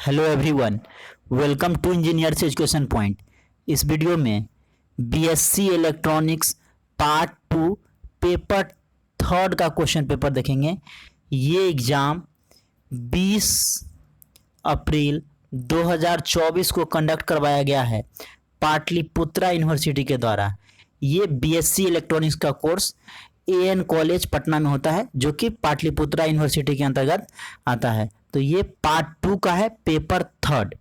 Hello everyone, welcome to engineers education point. इस video में BSc electronics part 2 paper third का question paper देखेंगे। ये एग्ज़ाम 20 अप्रैल 2024 को कंडक्ट करवाया गया है पाटलिपुत्रा यूनिवर्सिटी के द्वारा। ये बीएससी इलेक्ट्रॉनिक्स का कोर्स एएन कॉलेज पटना में होता है, जो कि पाटलिपुत्रा यूनिवर्सिटी के अंतर्गत आता है। तो ये पार्ट 2 का है, पेपर थर्ड।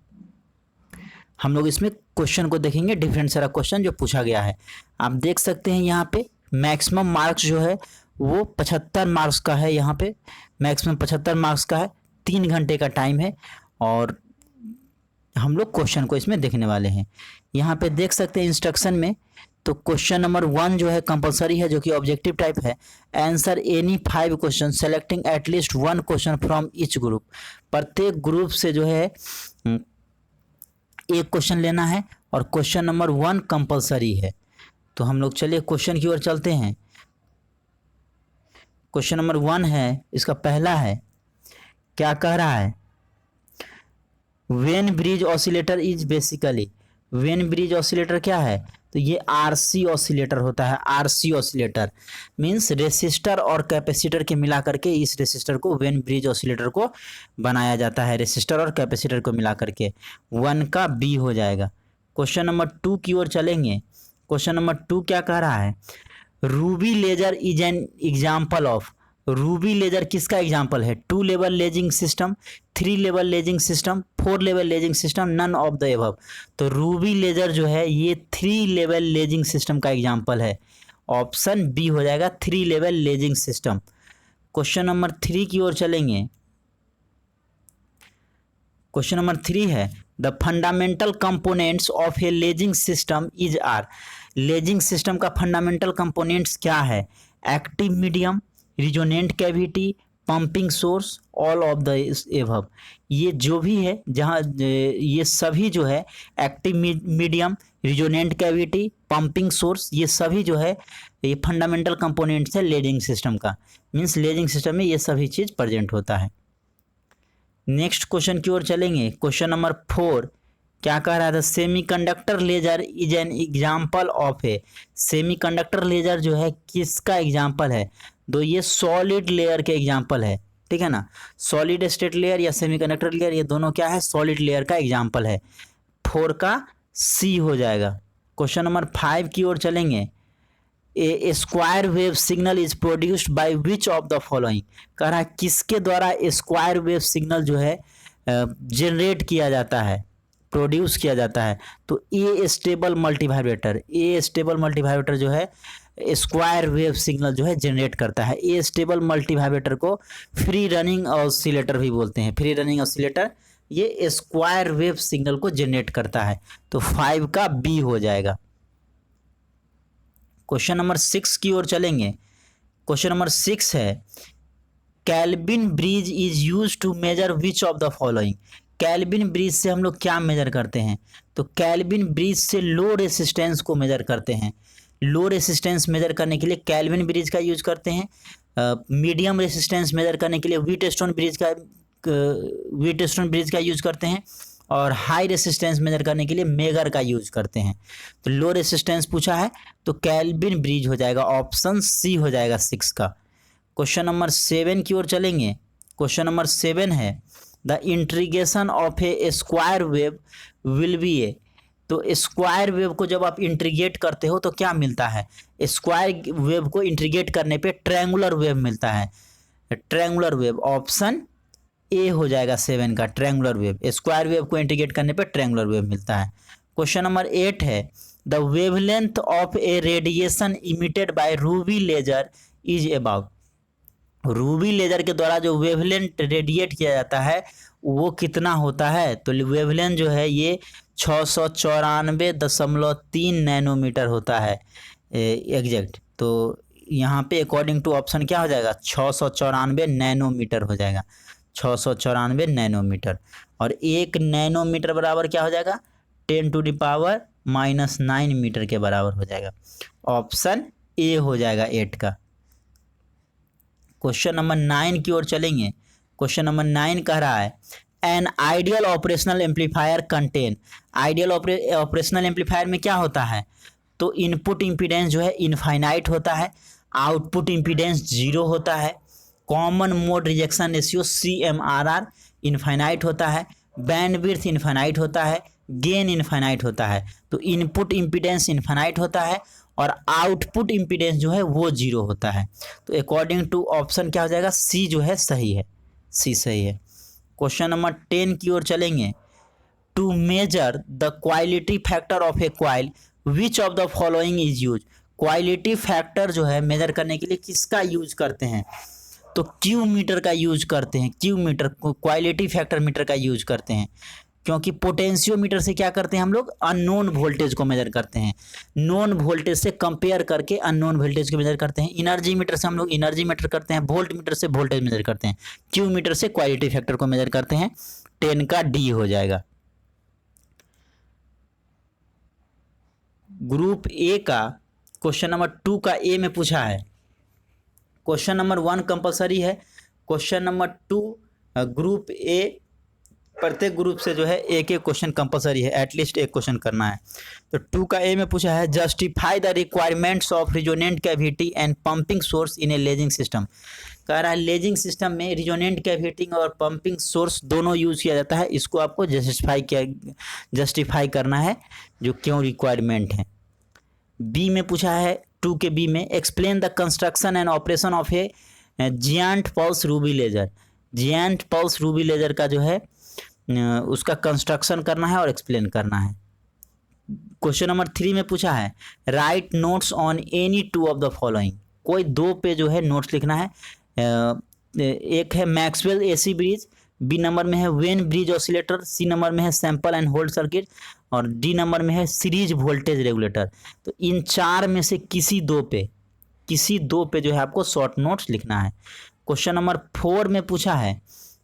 हम लोग इसमें क्वेश्चन को देखेंगे, डिफरेंट सारा क्वेश्चन जो पूछा गया है। आप देख सकते हैं यहाँ पे मैक्सिमम मार्क्स जो है वो 75 मार्क्स का है। यहाँ पे मैक्सिमम 75 मार्क्स का है। 3 घंटे का टाइम है और हम लोग क्वेश्चन को इसमें देखने वाले हैं। यहाँ पे देख सकते हैं इंस्ट्रक्शन में, तो क्वेश्चन नंबर 1 जो है कंपलसरी है, जो कि ऑब्जेक्टिव टाइप है। Answer any 5 question selecting at least 1 question from each group. प्रत्येक ग्रुप से जो है एक क्वेश्चन लेना है और क्वेश्चन नंबर 1 कंपलसरी है। तो हम लोग चलिए क्वेश्चन की ओर चलते हैं। क्वेश्चन नंबर 1 है, इसका पहला है, क्या कह रहा है? Wien bridge oscillator is basically, when bridge oscillator क्या है? तो ये आरसी ऑसिलेटर होता है। आरसी ऑसिलेटर मीन्स रेसिस्टर और कैपेसिटर के मिला करके इस रेसिस्टर को वेन ब्रिज ऑसिलेटर को बनाया जाता है। रेसिस्टर और कैपेसिटर को मिला करके 1 का बी हो जाएगा। क्वेश्चन नंबर 2 की ओर चलेंगे। क्वेश्चन नंबर 2 क्या कह रहा है? Ruby laser is an example of, ruby laser किसका एग्जाम्पल है? 2 level lasing system, 3 level lasing system, 4 level lasing system, none of the above. तो रूबी लेजर जो है ये 3 लेवल लेजिंग सिस्टम का एग्जाम्पल है। ऑप्शन बी हो जाएगा 3 level lasing system. Question number 3 की ओर चलेंगे। क्वेश्चन नंबर 3 है, the fundamental components of a lasing system is are. Lazing system का फंडामेंटल कंपोनेंट्स क्या है? Active medium, resonant cavity, pumping source, all of the above. ये जो भी है, जहाँ ये सभी जो है active medium, resonant cavity, pumping source, ये सभी जो है ये फंडामेंटल कंपोनेंट्स है लेजिंग सिस्टम का। मीन्स लेजिंग सिस्टम में ये सभी चीज़ प्रेजेंट होता है। नेक्स्ट क्वेश्चन की ओर चलेंगे। क्वेश्चन नंबर 4 क्या कह रहा था? Semiconductor laser is an example of A. Semiconductor laser जो है किसका एग्जाम्पल है? तो ये सॉलिड लेयर के एग्जाम्पल है, ठीक है ना। सॉलिड स्टेट लेयर या सेमीकंडक्टर लेयर, ये दोनों क्या है? सॉलिड लेयर का एग्जाम्पल है। 4 का सी हो जाएगा। क्वेश्चन नंबर 5 की ओर चलेंगे। A square wave signal is produced by which of the following. कह रहा है किसके द्वारा स्क्वायर वेव सिग्नल जो है जनरेट किया जाता है, प्रोड्यूस किया जाता है? तो ए स्टेबल मल्टीवाइब्रेटर, ए स्टेबल मल्टीवाइब्रेटर जो है स्क्वायर वेव सिग्नल जो है जनरेट करता है। ए स्टेबल मल्टीवाइब्रेटर को फ्री रनिंग ऑसिलेटर भी बोलते हैं। फ्री रनिंग ऑसिलेटर ये स्क्वायर वेव सिग्नल को जनरेट करता है। तो 5 का बी हो जाएगा। क्वेश्चन नंबर 6 की ओर चलेंगे। क्वेश्चन नंबर 6 है, Kelvin bridge is use to measure which of the following. Kelvin bridge से हम लोग क्या मेजर करते हैं? तो कैल्विन ब्रिज से लो रेसिस्टेंस को मेजर करते हैं। लो रेसिस्टेंस मेजर करने के लिए कैल्विन ब्रिज का यूज करते हैं। मीडियम रेसिस्टेंस मेजर करने के लिए व्हीटस्टोन ब्रिज का यूज करते हैं। और हाई रेसिस्टेंस मेजर करने के लिए मेगर का यूज करते हैं। तो लो रेसिस्टेंस पूछा है तो कैल्विन ब्रिज हो जाएगा। ऑप्शन सी हो जाएगा 6 का। क्वेश्चन नंबर 7 की ओर चलेंगे। क्वेश्चन नंबर 7 है, the integration of a square wave will be a. तो स्क्वायर वेव को जब आप इंटीग्रेट करते हो तो क्या मिलता है? स्क्वायर वेव को इंटीग्रेट करने पे ट्रायंगुलर वेव मिलता है। ट्रायंगुलर वेव ऑप्शन ए हो जाएगा 7 का। ट्रायंगुलर वेव, स्क्वायर वेव को इंटीग्रेट करने पे ट्रायंगुलर वेव मिलता है। क्वेश्चन नंबर 8 है, the wavelength of a radiation emitted by ruby laser is about. Ruby laser के द्वारा जो वेवलेंथ रेडिएट किया जाता है वो कितना होता है? तो वेवलेंथ जो है ये 694.3 नैनोमीटर होता है एग्जैक्ट। तो यहाँ पे अकॉर्डिंग टू ऑप्शन क्या हो जाएगा? 694 नैनोमीटर हो जाएगा। 694 नैनोमीटर। और 1 नैनोमीटर बराबर क्या हो जाएगा? 10⁻⁻9 मीटर के बराबर हो जाएगा। ऑप्शन ए हो जाएगा 8 का। क्वेश्चन नंबर 9 की ओर चलेंगे। क्वेश्चन नंबर 9 कह रहा है, an ideal operational amplifier contain. Ideal operational amplifier में क्या होता है, तो इनपुट इम्पीडेंस जो है इनफाइनाइट होता है, आउटपुट इम्पीडेंस जीरो होता है, common mode rejection ratio CMRR infinite होता है, बैंडविड्थ इनफाइनाइट होता है, गेन इनफाइनाइट होता है। तो इनपुट इम्पीडेंस इनफाइनाइट होता है और आउटपुट इम्पीडेंस जो है वो जीरो होता है। तो अकॉर्डिंग टू ऑप्शन क्या हो जाएगा, सी जो है सही है, सी सही है। क्वेश्चन नंबर 10 की ओर चलेंगे। To measure the quality factor of a coil which of the following is use. Quality factor जो है मेजर करने के लिए किसका यूज करते हैं, तो क्यू मीटर का यूज करते हैं। Q meter quality factor meter का यूज करते हैं, क्योंकि पोटेंशियोमीटर से क्या करते हैं हम लोग, अननोन वोल्टेज को मेजर करते हैं, नोन वोल्टेज से कंपेयर करके अननोन वोल्टेज को मेजर करते हैं। एनर्जी मीटर से हम लोग एनर्जी मीटर करते हैं, वोल्ट मीटर से वोल्टेज मेजर करते हैं, क्यू मीटर से क्वालिटी फैक्टर को मेजर करते हैं। 10 का डी हो जाएगा। ग्रुप ए का क्वेश्चन नंबर 2 का ए में पूछा है। क्वेश्चन नंबर 1 कंपलसरी है, क्वेश्चन नंबर 2 ग्रुप ए प्रत्येक ग्रुप से जो है एक एक क्वेश्चन कंपलसरी है, एटलीस्ट एक क्वेश्चन करना है। तो 2 का ए में पूछा है, justify the requirements of resonant cavity and pumping source in A lasing system. कह रहा है लेजिंग सिस्टम में रिजोनेंट कैविटी और पंपिंग सोर्स दोनों यूज किया जाता है, इसको आपको जस्टिफाई करना है जो क्यों रिक्वायरमेंट है। बी में पूछा है 2 के बी में, explain the construction and operation of a giant pulse ruby laser. Giant pulse ruby laser का जो है उसका कंस्ट्रक्शन करना है और एक्सप्लेन करना है। क्वेश्चन नंबर 3 में पूछा है, right notes on any 2 of the following. कोई 2 पे जो है नोट्स लिखना है। एक है Maxwell AC bridge, B number में है Wien bridge oscillator, C number में है सैंपल एंड होल्ड सर्किट और डी नंबर में है सीरीज वोल्टेज रेगुलेटर। तो इन 4 में से किसी दो पे जो है आपको शॉर्ट नोट्स लिखना है। क्वेश्चन नंबर 4 में पूछा है,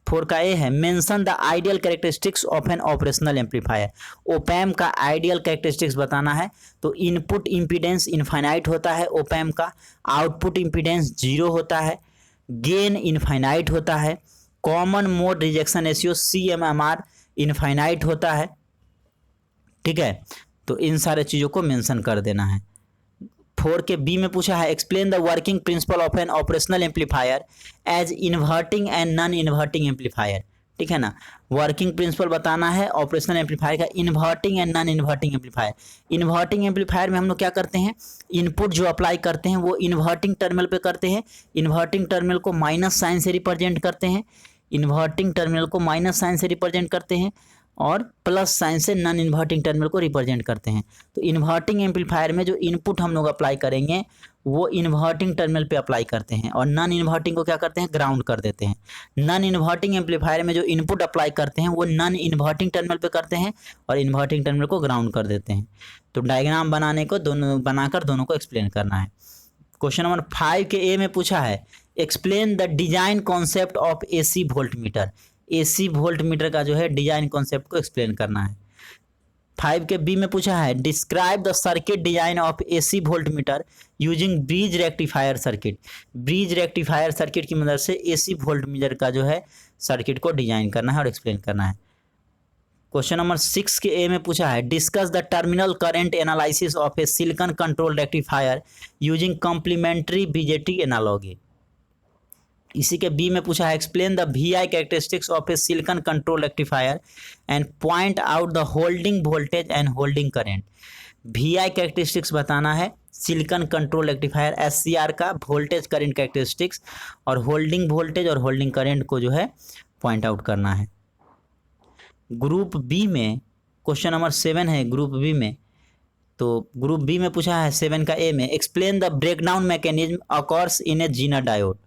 4 का ए है, mention the ideal characteristics of an operational amplifier. ओपैम का आइडियल कैरेक्टरिस्टिक्स बताना है। तो इनपुट इम्पीडेंस इनफाइनाइट होता है ओपैम का, आउटपुट इम्पीडेंस जीरो होता है, गेन इनफाइनाइट होता है, common mode rejection ratio CMRR infinite होता है। ठीक है, तो इन सारे चीज़ों को मेंशन कर देना है। 4 के बी में पूछा है, explain the working principle of an operational amplifier as inverting and non inverting amplifier. ठीक है ना, वर्किंग प्रिंसिपल बताना है ऑपरेशनल एम्पलीफायर का, inverting and non inverting amplifier. Inverting amplifier में हम लोग क्या करते हैं, इनपुट जो अप्लाई करते हैं वो इन्वर्टिंग टर्मिनल पे करते हैं, इन्वर्टिंग टर्मिनल को माइनस साइन से रिप्रेजेंट करते हैं, इन्वर्टिंग टर्मिनल को माइनस साइन से रिप्रेजेंट करते हैं और प्लस साइन से नॉन इन्वर्टिंग टर्मिनल को रिप्रेजेंट करते हैं। तो इन्वर्टिंग एम्पलीफायर में जो इनपुट हम लोग अप्लाई करेंगे वो इन्वर्टिंग टर्मिनल पे अप्लाई करते हैं और नॉन इन्वर्टिंग को क्या करते हैं, ग्राउंड कर देते हैं। नॉन इन्वर्टिंग एम्पलीफायर में जो इनपुट अप्लाई करते हैं वो नॉन इन्वर्टिंग टर्मिनल पे करते हैं और इन्वर्टिंग टर्मिनल को ग्राउंड कर देते हैं। तो डायग्राम बनाकर दोनों को एक्सप्लेन करना है। क्वेश्चन नंबर 5 के ए में पूछा है, explain the design concept of AC volt meter. AC volt meter का जो है डिजाइन कॉन्सेप्ट को एक्सप्लेन करना है। 5 के बी में पूछा है, describe the circuit design of AC volt meter using bridge rectifier circuit. Bridge rectifier circuit की मदद से AC वोल्ट मीटर का जो है सर्किट को डिजाइन करना है और एक्सप्लेन करना है। क्वेश्चन नंबर 6 के ए में पूछा है, discuss the terminal current analysis of a silicon control rectifier using complementary BJT analogy. इसी के बी में पूछा है, explain the VI characteristics of a silicon control rectifier and point out the holding voltage and holding current. VI characteristics बताना है silicon control rectifier SCR का, voltage current characteristics और holding voltage और होल्डिंग करंट को जो है point out करना है। ग्रुप बी में क्वेश्चन नंबर 7 है ग्रुप बी में। तो ग्रुप बी में पूछा है 7 का ए में, explain the breakdown mechanism occurs in a Zener diode.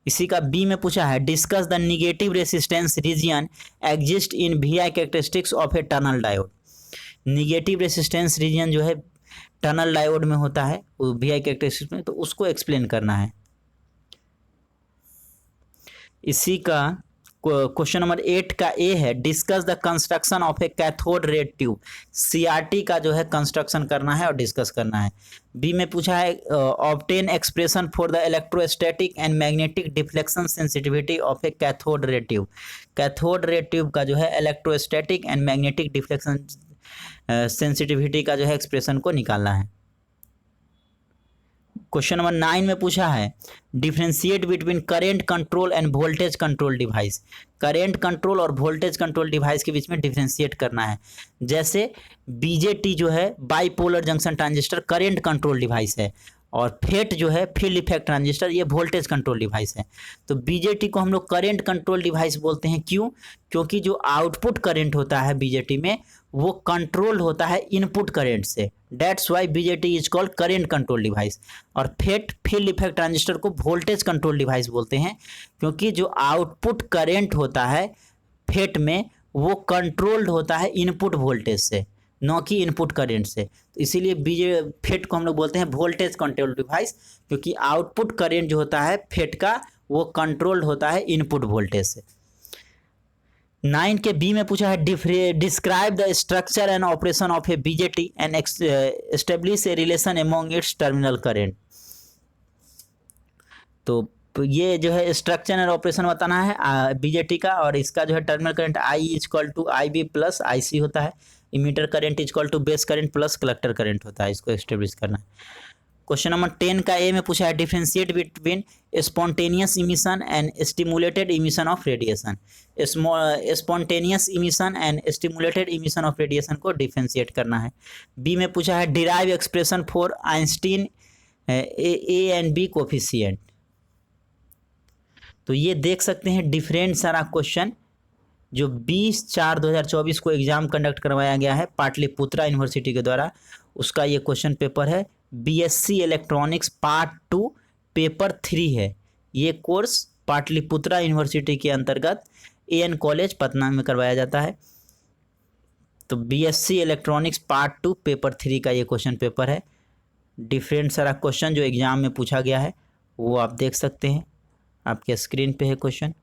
इसी का बी में पूछा है, discuss the negative resistance region exist in VI characteristics of a tunnel diode. Negative resistance region जो है टनल डायोड में होता है VI कैरेक्टरिस्टिक्स में, तो उसको एक्सप्लेन करना है। इसी का क्वेश्चन नंबर 8 का ए है, discuss the construction of A cathode ray tube. CRT का जो है कंस्ट्रक्शन करना है और डिस्कस करना है। बी में पूछा है, obtain expression for the electrostatic and magnetic deflection sensitivity of A cathode ray tube. Cathode ray tube का जो है electrostatic and magnetic deflection sensitivity का जो है एक्सप्रेशन को निकालना है। क्वेश्चन नंबर 9 में पूछा है, differentiate between current control end voltage control device. Current control और वोल्टेज कंट्रोल डिवाइस के बीच में डिफ्रेंशिएट करना है। जैसे बीजेटी जो है bipolar junction transistor current control device है, और फेट जो है फील्ड इफेक्ट ट्रांजिस्टर ये वोल्टेज कंट्रोल डिवाइस है। तो बीजेटी को हम लोग करेंट कंट्रोल डिवाइस बोलते हैं। क्यों? क्योंकि जो आउटपुट करेंट होता है बीजेटी में वो कंट्रोल होता है इनपुट करेंट से। That's why BJT is called current control device. और फेट फील्ड इफेक्ट ट्रांजिस्टर को वोल्टेज कंट्रोल डिवाइस बोलते हैं, क्योंकि जो आउटपुट करेंट होता है फेट में वो कंट्रोल्ड होता है इनपुट वोल्टेज से, न कि इनपुट करेंट से। तो इसीलिए फेट को हम लोग बोलते हैं वोल्टेज कंट्रोल डिवाइस, क्योंकि आउटपुट करेंट जो होता है फेट का वो कंट्रोल्ड होता है इनपुट वोल्टेज से। 9 के बी में पूछा है, describe the structure and operation of A BJT and establish a relation among it's terminal current. तो ये जो है स्ट्रक्चर एंड ऑपरेशन बताना है बीजेटी का, और इसका जो है terminal current I is equal to I B plus I C होता है। Emitter current is equal to base current plus collector current होता है। इसको एस्टेब्लिश करना है। क्वेश्चन नंबर 10 का ए में पूछा है, differentiate between spontaneous emission and stimulated emission of radiation. Spontaneous emission and stimulated emission of radiation को डिफरेंशिएट करना है। बी में पूछा है, derive expression for Einstein A and B coefficient. तो ये देख सकते हैं डिफरेंट सारा क्वेश्चन जो 20/4/2024 को एग्जाम कंडक्ट करवाया गया है पाटलिपुत्रा यूनिवर्सिटी के द्वारा, उसका ये क्वेश्चन पेपर है। बीएससी इलेक्ट्रॉनिक्स पार्ट 2 पेपर 3 है। ये कोर्स पाटलिपुत्रा यूनिवर्सिटी के अंतर्गत एएन कॉलेज पटना में करवाया जाता है। तो बीएससी इलेक्ट्रॉनिक्स पार्ट 2 पेपर 3 का ये क्वेश्चन पेपर है। डिफरेंट सारा क्वेश्चन जो एग्जाम में पूछा गया है वो आप देख सकते हैं, आपके स्क्रीन पे है क्वेश्चन।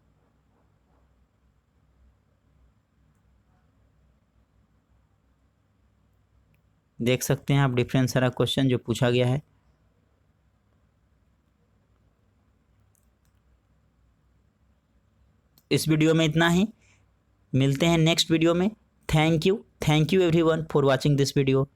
देख सकते हैं आप डिफरेंट सारा क्वेश्चन जो पूछा गया है। इस वीडियो में इतना ही, मिलते हैं नेक्स्ट वीडियो में। Thank you everyone for watching this video.